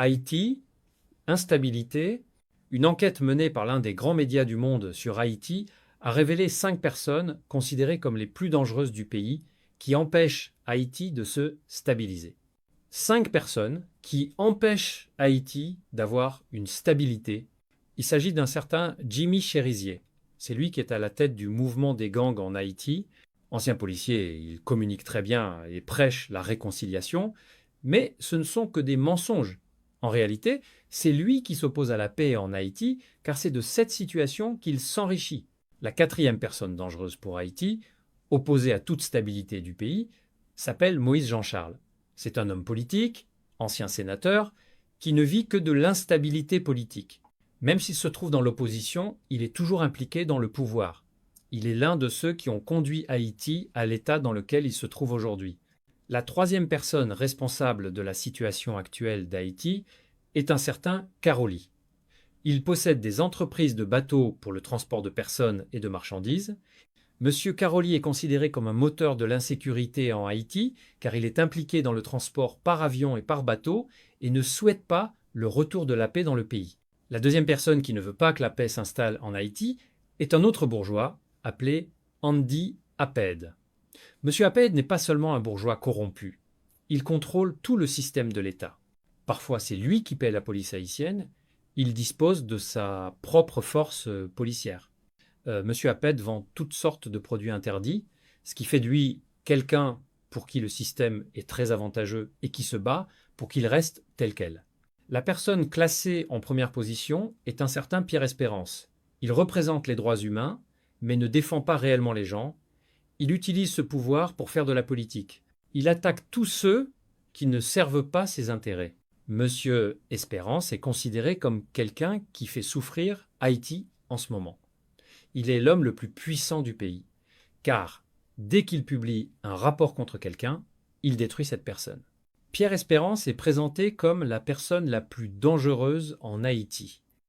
Haïti, instabilité. Une enquête menée par l'un des grands médias du monde sur Haïti a révélé 5 personnes considérées comme les plus dangereuses du pays qui empêchent Haïti de se stabiliser. 5 personnes qui empêchent Haïti d'avoir une stabilité. Il s'agit d'un certain Jimmy Cherizier. C'est lui qui est à la tête du mouvement des gangs en Haïti. Ancien policier, il communique très bien et prêche la réconciliation, mais ce ne sont que des mensonges. En réalité, c'est lui qui s'oppose à la paix en Haïti, car c'est de cette situation qu'il s'enrichit. La 4e personne dangereuse pour Haïti, opposée à toute stabilité du pays, s'appelle Moïse Jean-Charles. C'est un homme politique, ancien sénateur, qui ne vit que de l'instabilité politique. Même s'il se trouve dans l'opposition, il est toujours impliqué dans le pouvoir. Il est l'un de ceux qui ont conduit Haïti à l'état dans lequel il se trouve aujourd'hui. La 3e personne responsable de la situation actuelle d'Haïti est un certain Karoli. Il possède des entreprises de bateaux pour le transport de personnes et de marchandises. Monsieur Karoli est considéré comme un moteur de l'insécurité en Haïti, car il est impliqué dans le transport par avion et par bateau et ne souhaite pas le retour de la paix dans le pays. La 2e personne qui ne veut pas que la paix s'installe en Haïti est un autre bourgeois appelé Andy Apped. Monsieur Apped n'est pas seulement un bourgeois corrompu, il contrôle tout le système de l'État. Parfois c'est lui qui paie la police haïtienne, il dispose de sa propre force policière. Monsieur Apped vend toutes sortes de produits interdits, ce qui fait de lui quelqu'un pour qui le système est très avantageux et qui se bat pour qu'il reste tel quel. La personne classée en première position est un certain Pierre Espérance. Il représente les droits humains, mais ne défend pas réellement les gens. Il utilise ce pouvoir pour faire de la politique. Il attaque tous ceux qui ne servent pas ses intérêts. Monsieur Espérance est considéré comme quelqu'un qui fait souffrir Haïti en ce moment. Il est l'homme le plus puissant du pays, car dès qu'il publie un rapport contre quelqu'un, il détruit cette personne. Pierre Espérance est présenté comme la personne la plus dangereuse en Haïti.